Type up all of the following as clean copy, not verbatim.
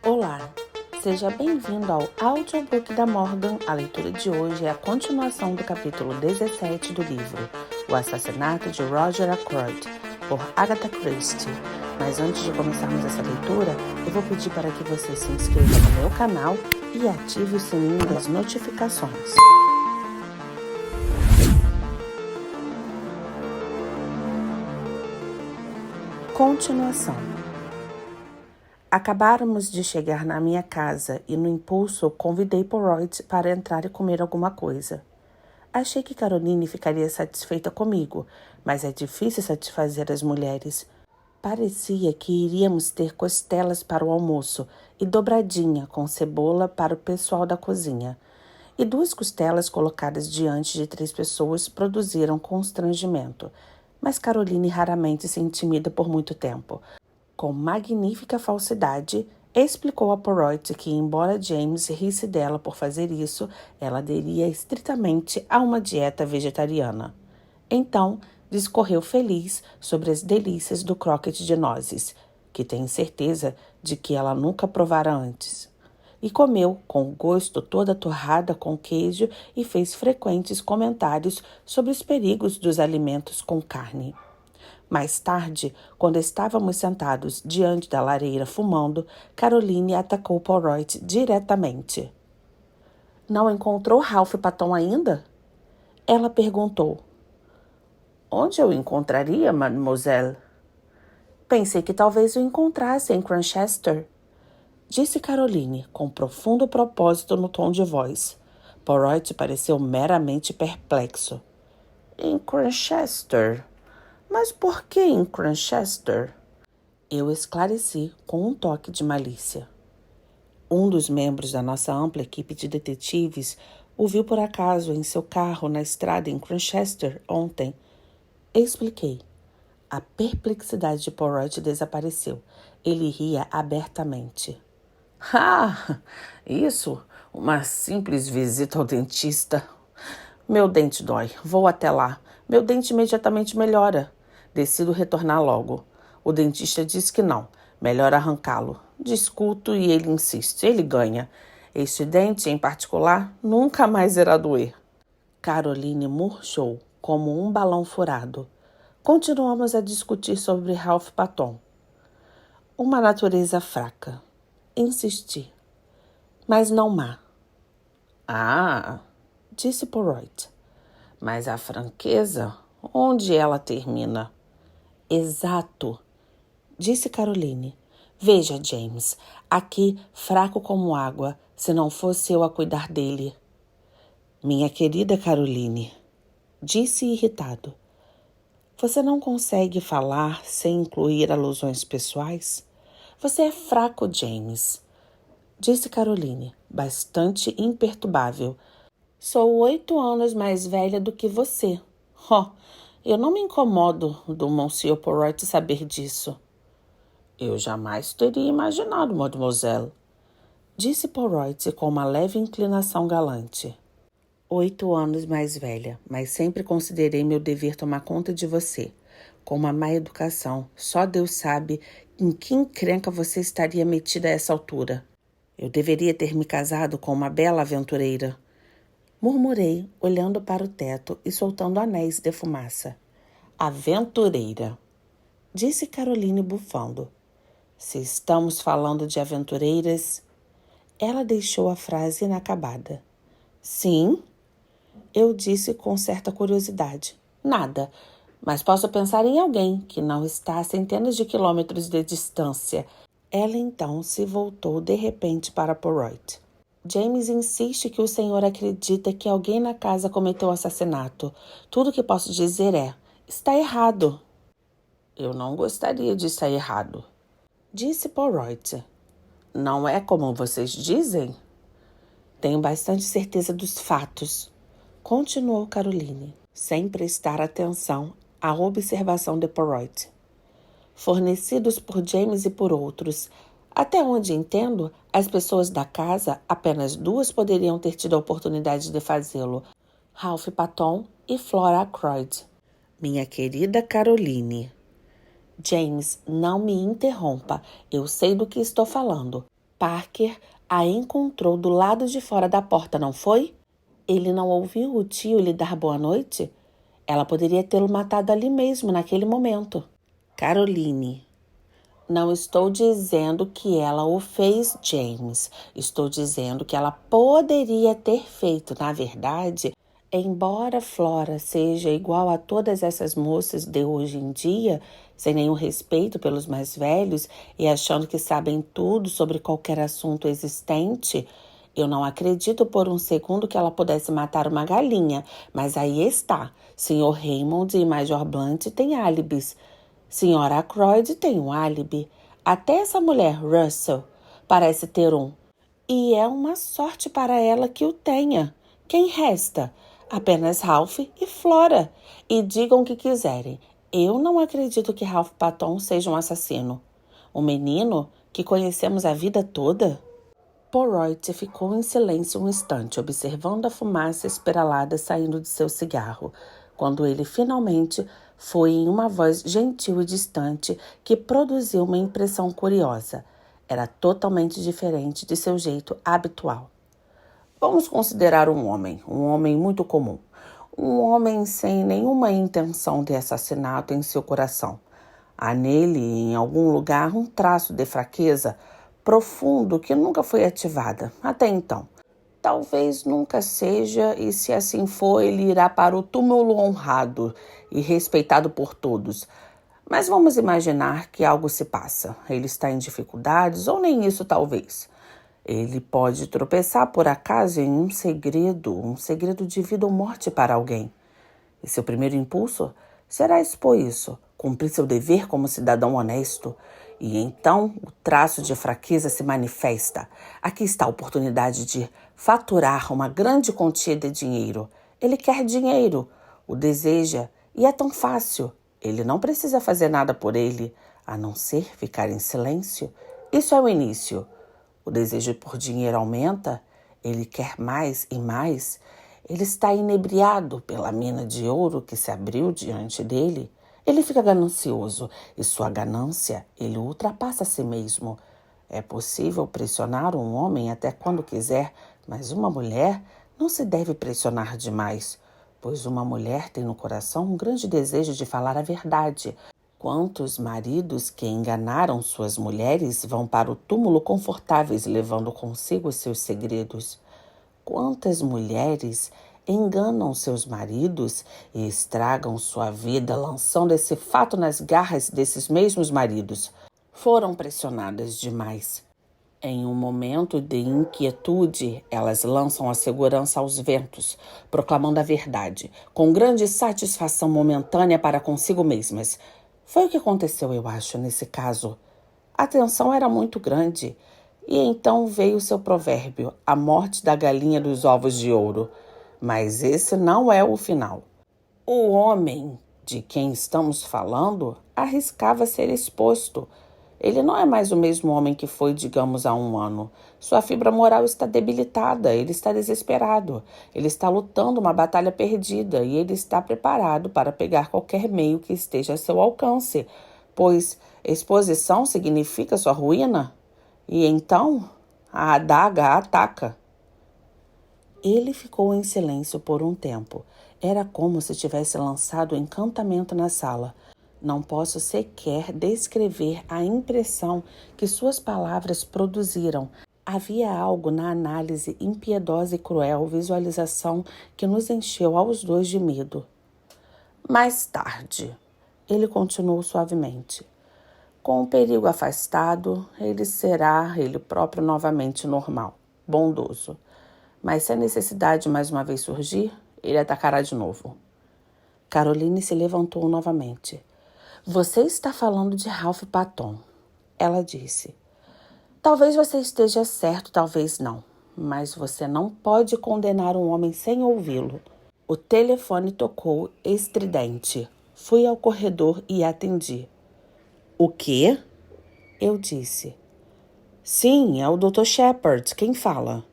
Olá, seja bem-vindo ao audiobook da Morgan. A leitura de hoje é a continuação do capítulo 17 do livro O Assassinato de Roger Ackroyd, por Agatha Christie. Mas antes de começarmos essa leitura, eu vou pedir para que você se inscreva no meu canal e ative o sininho das notificações. Continuação. Acabáramos de chegar na minha casa e, no impulso, convidei Poirot para entrar e comer alguma coisa. Achei que Caroline ficaria satisfeita comigo, mas é difícil satisfazer as mulheres. Parecia que iríamos ter costelas para o almoço e dobradinha com cebola para o pessoal da cozinha. E 2 costelas colocadas diante de 3 pessoas produziram constrangimento. Mas Caroline raramente se intimida por muito tempo. Com magnífica falsidade, explicou a Poirot que, embora James risse dela por fazer isso, ela aderia estritamente a uma dieta vegetariana. Então, discorreu feliz sobre as delícias do croquete de nozes, que tenho certeza de que ela nunca provara antes. E comeu, com gosto, toda torrada com queijo e fez frequentes comentários sobre os perigos dos alimentos com carne. Mais tarde, quando estávamos sentados diante da lareira fumando, Caroline atacou Poirot diretamente. "Não encontrou Ralph Paton ainda?" Ela perguntou. "Onde eu encontraria, mademoiselle?" "Pensei que talvez o encontrasse em Cranchester", disse Caroline, com profundo propósito no tom de voz. Poirot pareceu meramente perplexo. "Em Cranchester? Mas por que em Cranchester?" Eu esclareci com um toque de malícia. Um dos membros da nossa ampla equipe de detetives o viu por acaso em seu carro na estrada em Cranchester ontem. Expliquei. A perplexidade de Poirot desapareceu. Ele ria abertamente. "Ah, isso? Uma simples visita ao dentista. Meu dente dói. Vou até lá. Meu dente imediatamente melhora. Decido retornar logo. O dentista diz que não. Melhor arrancá-lo. Discuto e ele insiste. Ele ganha. Este dente, em particular, nunca mais irá doer." Caroline murchou, como um balão furado. Continuamos a discutir sobre Ralph Paton. "Uma natureza fraca." Insisti. "Mas não má." "Ah", disse Poirot. "Mas a franqueza, onde ela termina?" "Exato", disse Caroline. "Veja, James, aqui fraco como água, se não fosse eu a cuidar dele." "Minha querida Caroline", disse irritado. "Você não consegue falar sem incluir alusões pessoais? Você é fraco, James", disse Caroline, bastante imperturbável. "Sou 8 anos mais velha do que você. Eu não me incomodo do Monsieur Poirot saber disso." "Eu jamais teria imaginado, mademoiselle", disse Poirot com uma leve inclinação galante. 8 anos mais velha, mas sempre considerei meu dever tomar conta de você. Com uma má educação, só Deus sabe em que encrenca você estaria metida a essa altura. Eu deveria ter me casado com uma bela aventureira. Murmurei, olhando para o teto e soltando anéis de fumaça. "Aventureira", disse Caroline bufando. "Se estamos falando de aventureiras..." Ela deixou a frase inacabada. "Sim?" Eu disse com certa curiosidade. "Nada, mas posso pensar em alguém que não está a centenas de quilômetros de distância." Ela então se voltou de repente para Poirot. "James insiste que o senhor acredita que alguém na casa cometeu o assassinato. Tudo que posso dizer é, está errado." "Eu não gostaria de estar errado", disse Poirot. "Não é como vocês dizem?" "Tenho bastante certeza dos fatos", continuou Caroline, sem prestar atenção à observação de Poirot. "Fornecidos por James e por outros. Até onde entendo, as pessoas da casa, apenas 2 poderiam ter tido a oportunidade de fazê-lo. Ralph Paton e Flora Ackroyd." "Minha querida Caroline." "James, não me interrompa. Eu sei do que estou falando." Parker a encontrou do lado de fora da porta, não foi? Ele não ouviu o tio lhe dar boa noite? Ela poderia tê-lo matado ali mesmo, naquele momento. Caroline, não estou dizendo que ela o fez, James. Estou dizendo que ela poderia ter feito. Na verdade, embora Flora seja igual a todas essas moças de hoje em dia, sem nenhum respeito pelos mais velhos e achando que sabem tudo sobre qualquer assunto existente, eu não acredito por um segundo que ela pudesse matar uma galinha. Mas aí está. Sr. Raymond e Major Blunt têm álibis. Senhora Ackroyd tem um álibi. Até essa mulher, Russell, parece ter um. E é uma sorte para ela que o tenha. Quem resta? Apenas Ralph e Flora. E digam o que quiserem. Eu não acredito que Ralph Patton seja um assassino. Um menino que conhecemos a vida toda? Poirot ficou em silêncio um instante, observando a fumaça esperalada saindo de seu cigarro, quando ele finalmente foi em uma voz gentil e distante que produziu uma impressão curiosa. Era totalmente diferente de seu jeito habitual. Vamos considerar um homem muito comum. Um homem sem nenhuma intenção de assassinato em seu coração. Há nele, em algum lugar, um traço de fraqueza profundo que nunca foi ativada até então. Talvez nunca seja, e se assim for, ele irá para o túmulo honrado e respeitado por todos. Mas vamos imaginar que algo se passa. Ele está em dificuldades, ou nem isso talvez. Ele pode tropeçar por acaso em um segredo de vida ou morte para alguém. E seu primeiro impulso será expor isso, cumprir seu dever como cidadão honesto. E então o traço de fraqueza se manifesta. Aqui está a oportunidade de faturar uma grande quantia de dinheiro. Ele quer dinheiro, o deseja, e é tão fácil. Ele não precisa fazer nada por ele, a não ser ficar em silêncio. Isso é o início. O desejo por dinheiro aumenta, ele quer mais e mais. Ele está inebriado pela mina de ouro que se abriu diante dele. Ele fica ganancioso e sua ganância ele ultrapassa a si mesmo. É possível pressionar um homem até quando quiser, mas uma mulher não se deve pressionar demais, pois uma mulher tem no coração um grande desejo de falar a verdade. Quantos maridos que enganaram suas mulheres vão para o túmulo confortáveis levando consigo seus segredos? Quantas mulheres enganam seus maridos e estragam sua vida lançando esse fato nas garras desses mesmos maridos? Foram pressionadas demais. Em um momento de inquietude, elas lançam a segurança aos ventos, proclamando a verdade, com grande satisfação momentânea para consigo mesmas. Foi o que aconteceu, eu acho, nesse caso. A tensão era muito grande. E então veio seu provérbio, a morte da galinha dos ovos de ouro. Mas esse não é o final. O homem de quem estamos falando arriscava ser exposto. Ele não é mais o mesmo homem que foi, digamos, há um ano. Sua fibra moral está debilitada, ele está desesperado. Ele está lutando uma batalha perdida e ele está preparado para pegar qualquer meio que esteja a seu alcance, pois exposição significa sua ruína. E então a adaga a ataca. Ele ficou em silêncio por um tempo. Era como se tivesse lançado um encantamento na sala. Não posso sequer descrever a impressão que suas palavras produziram. Havia algo na análise impiedosa e cruel visualização que nos encheu aos dois de medo. Mais tarde, ele continuou suavemente. Com o perigo afastado, ele será ele próprio novamente normal, bondoso. Mas se a necessidade mais uma vez surgir, ele atacará de novo. Caroline se levantou novamente. Você está falando de Ralph Patton, ela disse. Talvez você esteja certo, talvez não. Mas você não pode condenar um homem sem ouvi-lo. O telefone tocou estridente. Fui ao corredor e atendi. O quê? Eu disse. Sim, é o Dr. Shepard. Quem fala?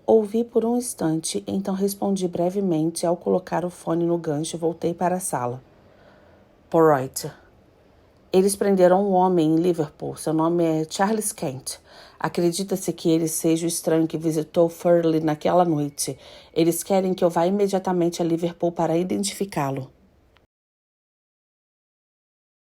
Ouvi por um instante, então respondi brevemente. Ao colocar o fone no gancho, voltei para a sala. Poirot. Eles prenderam um homem em Liverpool. Seu nome é Charles Kent. Acredita-se que ele seja o estranho que visitou Furley naquela noite. Eles querem que eu vá imediatamente a Liverpool para identificá-lo.